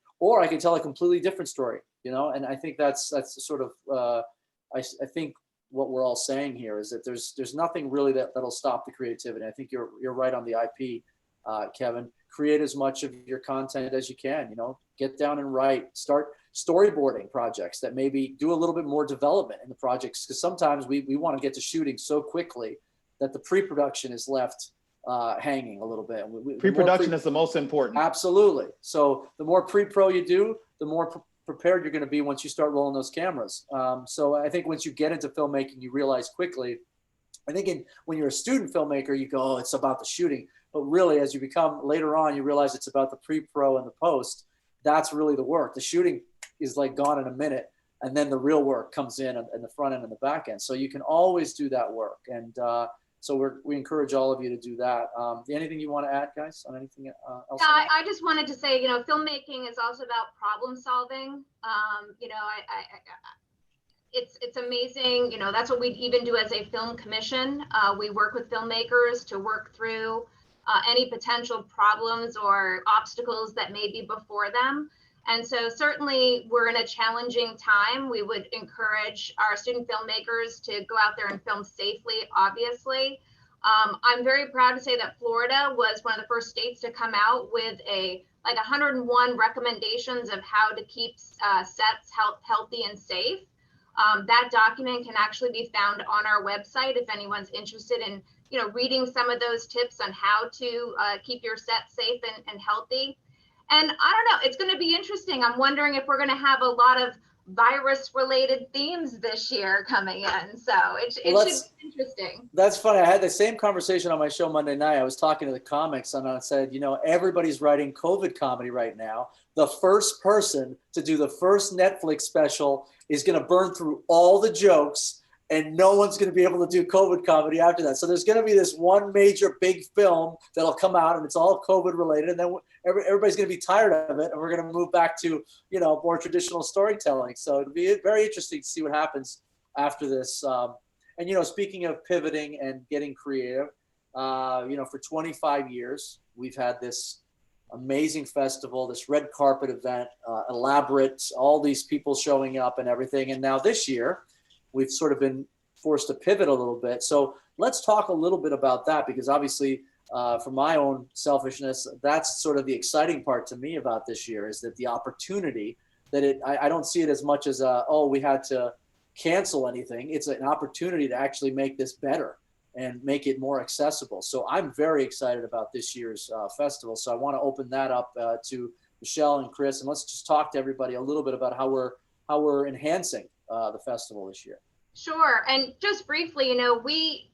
S1: tell a completely different story, you know? And I think that's sort of, I think what we're all saying here is that there's nothing really that'll stop the creativity. I think you're right on the IP, Kevin. Create as much of your content as you can, you know, get down and write, start storyboarding projects that maybe do a little bit more development in the projects. Because sometimes we want to get to shooting so quickly that the pre-production is left hanging a little bit.
S3: Pre-production is the most important.
S1: Absolutely. So the more pre-pro you do, the more prepared you're going to be once you start rolling those cameras. So I think once you get into filmmaking, you realize quickly, I think when you're a student filmmaker, you go, oh, it's about the shooting. But really, as you become later on, you realize it's about the pre-pro and the post. That's really the work. The shooting is like gone in a minute. And then the real work comes in the front end and the back end. So you can always do that work. And so we encourage all of you to do that. Anything you want to add, guys, on anything else?
S5: Yeah, I just wanted to say, you know, filmmaking is also about problem solving. You know, it's amazing. You know, that's what we even do as a film commission. We work with filmmakers to work through any potential problems or obstacles that may be before them. And so certainly we're in a challenging time. We would encourage our student filmmakers to go out there and film safely, obviously. I'm very proud to say that Florida was one of the first states to come out with like 101 recommendations of how to keep sets healthy and safe. That document can actually be found on our website if anyone's interested in, you know, reading some of those tips on how to keep your set safe and healthy. And I don't know, it's going to be interesting. I'm wondering if we're going to have a lot of virus-related themes this year coming in. So it should be interesting.
S1: That's funny. I had the same conversation on my show Monday night. I was talking to the comics and I said, you know, everybody's writing COVID comedy right now. The first person to do the first Netflix special is going to burn through all the jokes and no one's going to be able to do COVID comedy after that. So there's going to be this one major big film that'll come out and it's all COVID related. And then everybody's going to be tired of it. And we're going to move back to, you know, more traditional storytelling. So it'll be very interesting to see what happens after this. And, you know, speaking of pivoting and getting creative, you know, for 25 years, we've had this amazing festival, this red carpet event, elaborate, all these people showing up and everything. And now this year, we've sort of been forced to pivot a little bit. So let's talk a little bit about that, because obviously for my own selfishness, that's sort of the exciting part to me about this year, is that the opportunity that I don't see it as much as, oh, we had to cancel anything. It's an opportunity to actually make this better and make it more accessible. So I'm very excited about this year's festival. So I want to open that up to Michelle and Chris, and let's just talk to everybody a little bit about how we're enhancing the festival this year.
S5: Sure. And just briefly, you know, we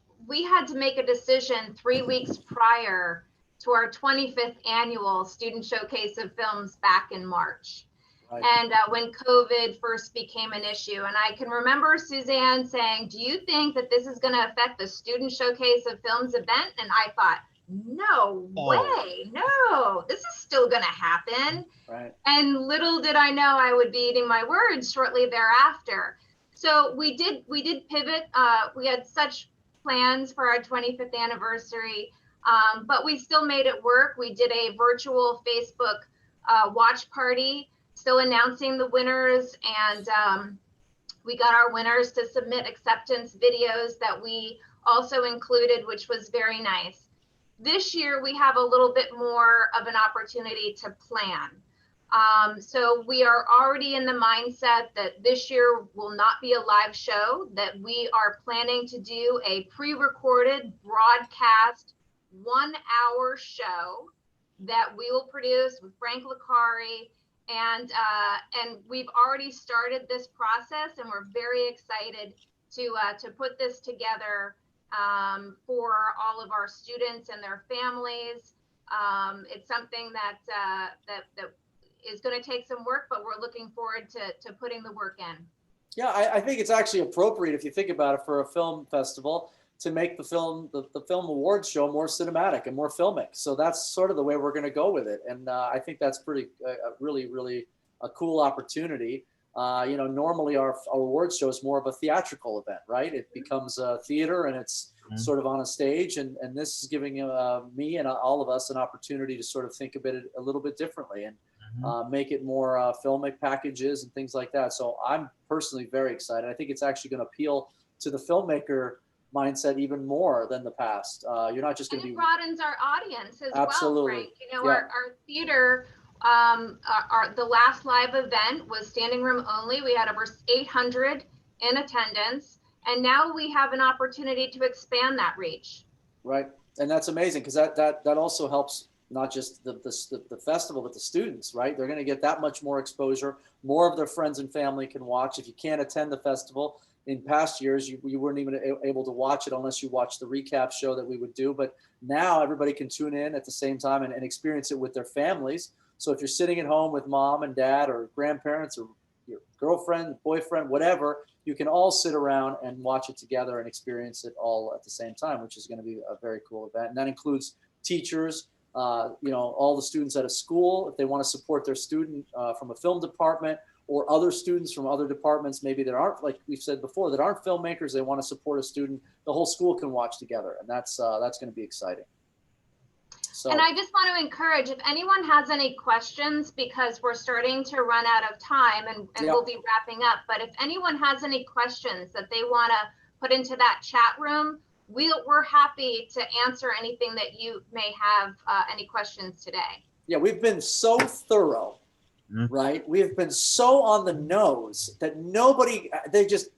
S5: had to make a decision 3 weeks prior to our 25th annual Student Showcase of Films back in March. Right. And when COVID first became an issue. And I can remember Suzanne saying, do you think that this is going to affect the Student Showcase of Films event? And I thought, no way, no, this is still going to happen. Right. And little did I know I would be eating my words shortly thereafter. So we did pivot. We had such plans for our 25th anniversary, but we still made it work. We did a virtual Facebook watch party, still announcing the winners, and we got our winners to submit acceptance videos that we also included, which was very nice. This year, we have a little bit more of an opportunity to plan. So we are already in the mindset that this year will not be a live show, that we are planning to do a pre-recorded broadcast 1 hour show that we will produce with Frank Licari. And we've already started this process, and we're very excited to put this together for all of our students and their families. It's something that is going to take some work, but we're looking forward to putting the work in.
S1: Yeah, I think it's actually appropriate, if you think about it, for a film festival to make the film awards show more cinematic and more filmic. So that's sort of the way we're going to go with it. And I think that's pretty really a cool opportunity. Normally our awards show is more of a theatrical event, right? It becomes a theater, and it's sort of on a stage, and this is giving me and all of us an opportunity to sort of think of it a little bit differently and make it more filmic packages and things like that. So I'm personally very excited. I think it's actually going to appeal to the filmmaker mindset even more than the past. You're not just going to be.
S5: It broadens our audience as
S1: Absolutely.
S5: well, Frank. You know,
S1: Yeah.
S5: our theater, the last live event was standing room only. We had over 800 in attendance, and now we have an opportunity to expand that reach.
S1: Right, and that's amazing, because that also helps not just the festival, but the students, right? They're going to get that much more exposure. More of their friends and family can watch. If you can't attend the festival, in past years, you weren't even able to watch it unless you watched the recap show that we would do. But now everybody can tune in at the same time and experience it with their families. So if you're sitting at home with mom and dad or grandparents or your girlfriend, boyfriend, whatever, you can all sit around and watch it together and experience it all at the same time, which is going to be a very cool event. And that includes teachers, all the students at a school, if they want to support their student from a film department, or other students from other departments, maybe that aren't, like we've said before, that aren't filmmakers, they want to support a student, the whole school can watch together. And that's going to be exciting. So,
S5: and I just want to encourage, if anyone has any questions, because we're starting to run out of time and we'll be wrapping up, but if anyone has any questions that they want to put into that chat room, we're happy to answer anything that you may have any questions today.
S1: Yeah, we've been so thorough, right? We have been so on the nose that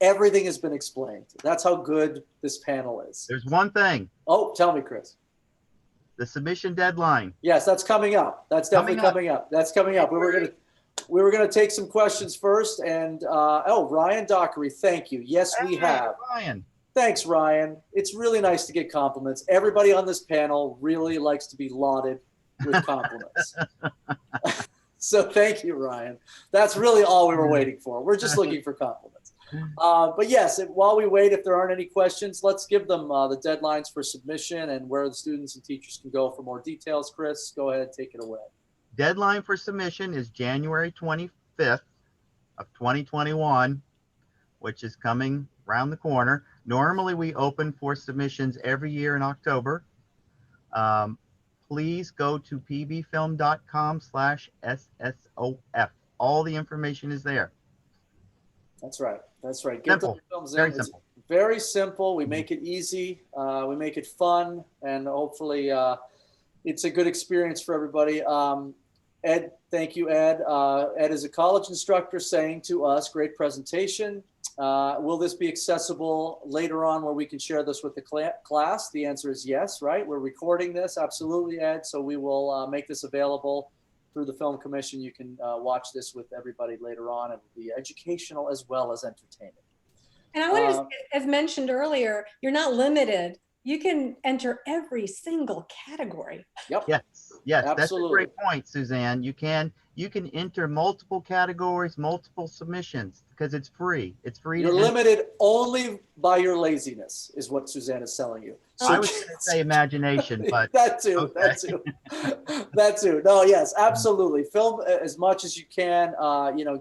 S1: everything has been explained. That's how good this panel is.
S6: There's one thing.
S1: Oh, tell me, Chris.
S6: The submission deadline.
S1: Yes, that's coming up. That's definitely coming up. That's coming up. We were gonna take some questions first, and Ryan Dockery, thank you. Yes, we have.
S6: Ryan.
S1: Thanks, Ryan. It's really nice to get compliments. Everybody on this panel really likes to be lauded with compliments. So thank you, Ryan. That's really all we were waiting for. We're just looking for compliments. But yes, while we wait, if there aren't any questions, let's give them the deadlines for submission and where the students and teachers can go for more details. Chris, go ahead, take it away.
S6: Deadline for submission is January 25th of 2021, which is coming around the corner. Normally we open for submissions every year in October. Please go to pbfilm.com/SSOF. All the information is there.
S1: That's right. That's right.
S6: Simple.
S1: Get the films
S6: Very
S1: in.
S6: simple.
S1: It's very simple. We make it easy. We make it fun, and hopefully it's a good experience for everybody. Ed, thank you, Ed. Ed is a college instructor saying to us, great presentation. Will this be accessible later on where we can share this with the class? The answer is yes, right? We're recording this. Absolutely, Ed. So we will make this available through the Film Commission. You can watch this with everybody later on. It will be educational as well as entertaining.
S2: And I want to, as mentioned earlier, you're not limited. You can enter every single category.
S1: Yep.
S6: Yes, yes,
S1: Absolutely.
S6: That's a great point, Suzanne. You can enter multiple categories, multiple submissions, because it's free. It's free.
S1: You're limited only by your laziness, is what Suzanne is telling you. So
S6: I was going to say imagination, but
S1: that too.
S6: okay.
S1: That too. That too. No, yes, absolutely. Film as much as you can.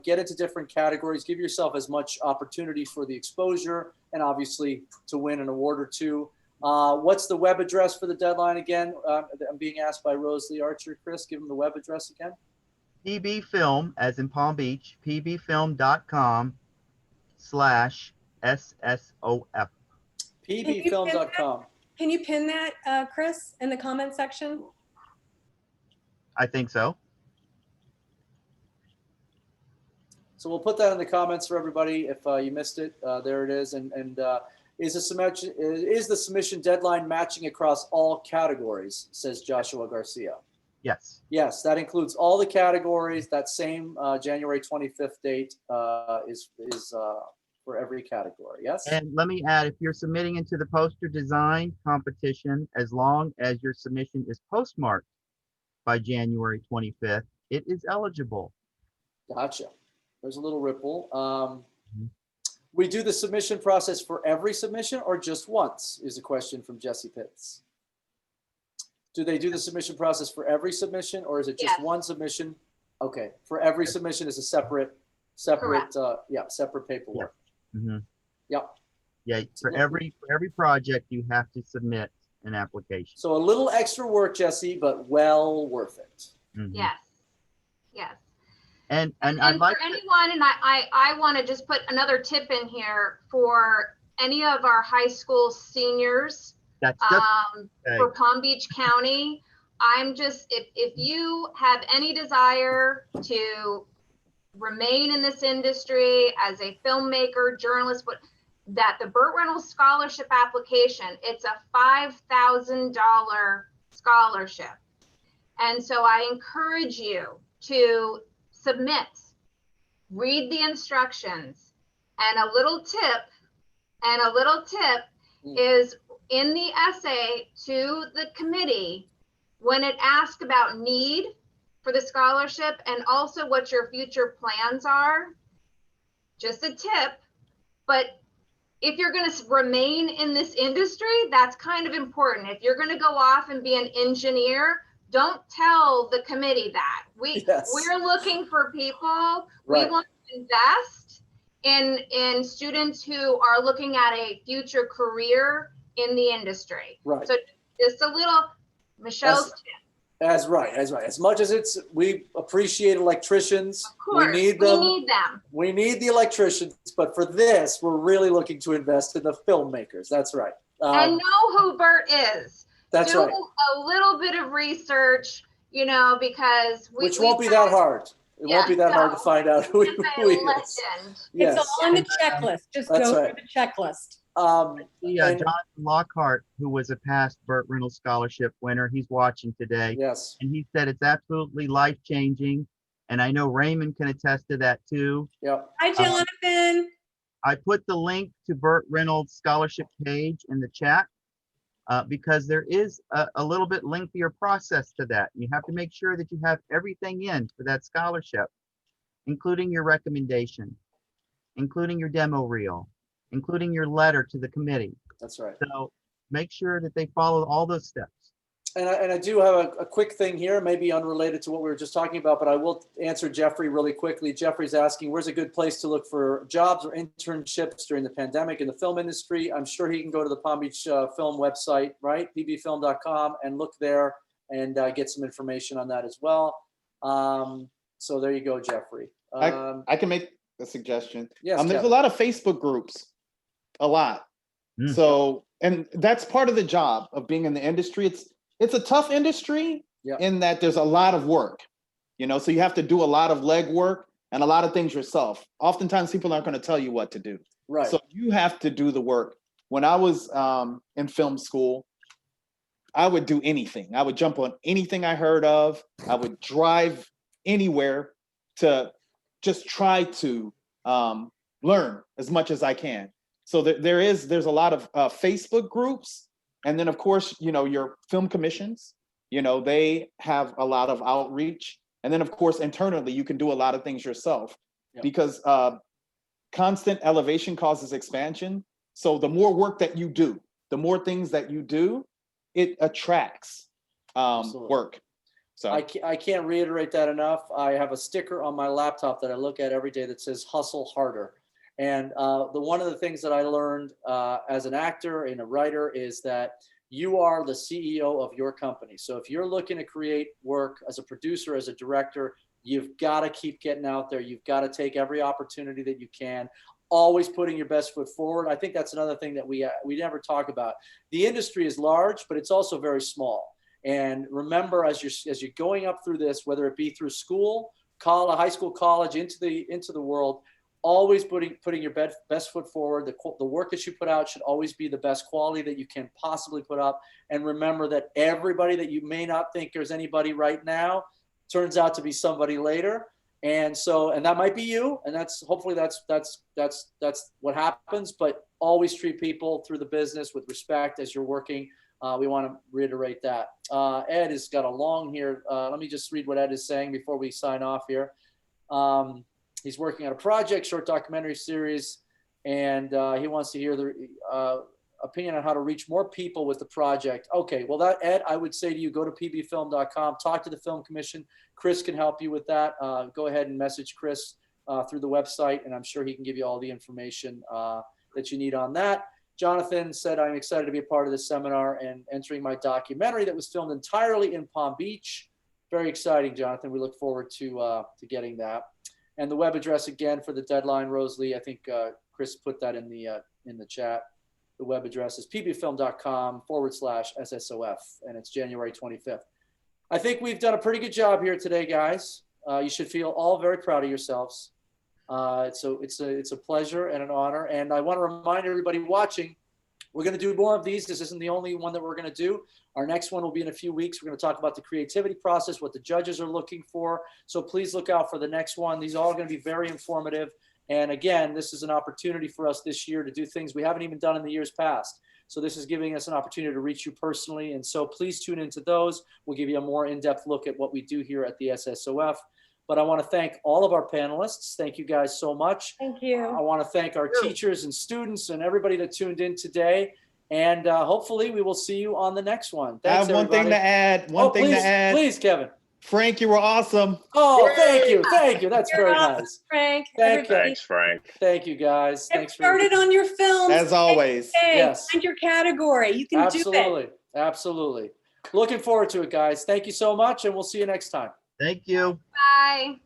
S1: Get into different categories. Give yourself as much opportunity for the exposure, and obviously to win an award or two. What's the web address for the deadline again? I'm being asked by Rosalie Archer. Chris, give them the web address again.
S6: pbfilm, as in Palm Beach, pbfilm.com/SSOF.
S1: pbfilm.com.
S2: Can you pin that, Chris, in the comment section?
S6: I think so.
S1: So we'll put that in the comments for everybody. If you missed it, there it is. And is the submission deadline matching across all categories, says Joshua Garcia.
S6: Yes.
S1: Yes, that includes all the categories. That same January 25th date is for every category. Yes.
S6: And let me add, if you're submitting into the poster design competition, as long as your submission is postmarked by January 25th, it is eligible.
S1: Gotcha. There's a little ripple. We do the submission process for every submission or just once, is a question from Jesse Pitts. Do they do the submission process for every submission, or is it just one submission? Okay, for every submission is a separate paperwork.
S6: Yeah. Mm-hmm.
S1: Yep.
S6: Yeah, for every project, you have to submit an application.
S1: So a little extra work, Jesse, but well worth it.
S6: Mhm.
S5: Yes. Yes.
S6: And
S5: And
S6: I'd like
S5: for anyone, and I want to just put another tip in here for any of our high school seniors
S6: that's just okay.
S5: for Palm Beach County. I'm just, if you have any desire to remain in this industry as a filmmaker, journalist, that the Burt Reynolds Scholarship application, it's a $5,000 scholarship. And so I encourage you to submit, read the instructions, and a little tip is in the essay to the committee, when it asks about need for the scholarship and also what your future plans are, just a tip, but if you're going to remain in this industry, that's kind of important. If you're going to go off and be an engineer, don't tell the committee that. We're looking for people.
S1: Right.
S5: We want to invest in students who are looking at a future career in the industry.
S1: Right.
S5: So just a little, Michelle's tip.
S1: That's right. As much as we appreciate electricians,
S5: Of course,
S1: we need them.
S5: We need
S1: the electricians, but for this, we're really looking to invest in the filmmakers. That's right.
S5: And know who Burt is.
S1: That's
S5: Do
S1: right.
S5: a little bit of research, because
S1: which won't be that hard. It won't be that hard to find out who he is.
S2: It's all on the checklist. Just
S1: That's
S2: go
S1: right.
S2: through the checklist.
S6: John Lockhart, who was a past Burt Reynolds Scholarship winner, he's watching today.
S1: Yes.
S6: And he said it's absolutely life-changing. And I know Raymond can attest to that too.
S1: Yep.
S2: Hi, Jonathan.
S6: I put the link to Burt Reynolds Scholarship page in the chat because there is a little bit lengthier process to that. You have to make sure that you have everything in for that scholarship, including your recommendation, including your demo reel, including your letter to the committee.
S1: That's right.
S6: So make sure that they follow all those steps.
S1: And I do have a quick thing here, maybe unrelated to what we were just talking about, but I will answer Jeffrey really quickly. Jeffrey's asking, where's a good place to look for jobs or internships during the pandemic in the film industry? I'm sure he can go to the Palm Beach Film website, right? pbfilm.com, and look there and get some information on that as well. So there you go, Jeffrey.
S3: I can make a suggestion.
S1: Yes,
S3: there's a lot of Facebook groups, a lot. So, and that's part of the job of being in the industry. It's a tough industry in that there's a lot of work, so you have to do a lot of legwork and a lot of things yourself. Oftentimes people aren't going to tell you what to do.
S1: Right.
S3: So you have to do the work. When I was in film school, I would do anything. I would jump on anything I heard of. I would drive anywhere to just try to learn as much as I can. So there's a lot of Facebook groups. And then, of course, your film commissions, they have a lot of outreach. And then, of course, internally, you can do a lot of things yourself because constant elevation causes expansion. So the more work that you do, the more things that you do, it attracts work. So
S1: I can't reiterate that enough. I have a sticker on my laptop that I look at every day that says hustle harder. And one of the things that I learned as an actor and a writer is that you are the CEO of your company. So if you're looking to create work as a producer, as a director, you've got to keep getting out there. You've got to take every opportunity that you can, always putting your best foot forward. I think that's another thing that we never talk about. The industry is large, but it's also very small. And remember, as you're going up through this, whether it be through school, high school, college, into the world, always putting your best foot forward. The work that you put out should always be the best quality that you can possibly put up. And remember that everybody that you may not think there's anybody right now turns out to be somebody later. And that might be you. And hopefully that's what happens. But always treat people through the business with respect as you're working. We want to reiterate that. Ed has got a long here. Let me just read what Ed is saying before we sign off here. He's working on a project, short documentary series, and he wants to hear the opinion on how to reach more people with the project. Okay, well, Ed, I would say to you, go to pbfilm.com, talk to the Film Commission. Chris can help you with that. Go ahead and message Chris through the website, and I'm sure he can give you all the information that you need on that. Jonathan said, I'm excited to be a part of this seminar and entering my documentary that was filmed entirely in Palm Beach. Very exciting, Jonathan. We look forward to getting that. And the web address again for the deadline, Rosalie, I think Chris put that in the chat. The web address is pbfilm.com/SSOF, and it's January 25th. I think we've done a pretty good job here today, guys. You should feel all very proud of yourselves. It's a pleasure and an honor. And I want to remind everybody watching, we're going to do more of these. This isn't the only one that we're going to do. Our next one will be in a few weeks. We're going to talk about the creativity process, what the judges are looking for. So please look out for the next one. These are all going to be very informative. And again, this is an opportunity for us this year to do things we haven't even done in the years past. So this is giving us an opportunity to reach you personally. And so please tune into those. We'll give you a more in-depth look at what we do here at the SSOF. But I want to thank all of our panelists. Thank you guys so much.
S2: Thank you.
S1: I want to thank our teachers and students and everybody that tuned in today. And hopefully we will see you on the next one. Thanks,
S3: I have one thing to add.
S1: Please, Kevin.
S3: Frank, you were awesome.
S1: Oh, thank you. Thank you. That's
S2: You're
S1: very
S2: awesome,
S1: nice.
S2: Frank.
S1: Thank you.
S4: Thanks, Frank.
S1: Thank you, guys.
S2: Get
S1: Thanks for
S2: started on your films.
S3: As always.
S1: Yes.
S2: Find your category. You can do it.
S1: Absolutely. Absolutely. Looking forward to it, guys. Thank you so much, and we'll see you next time.
S6: Thank you.
S5: Bye.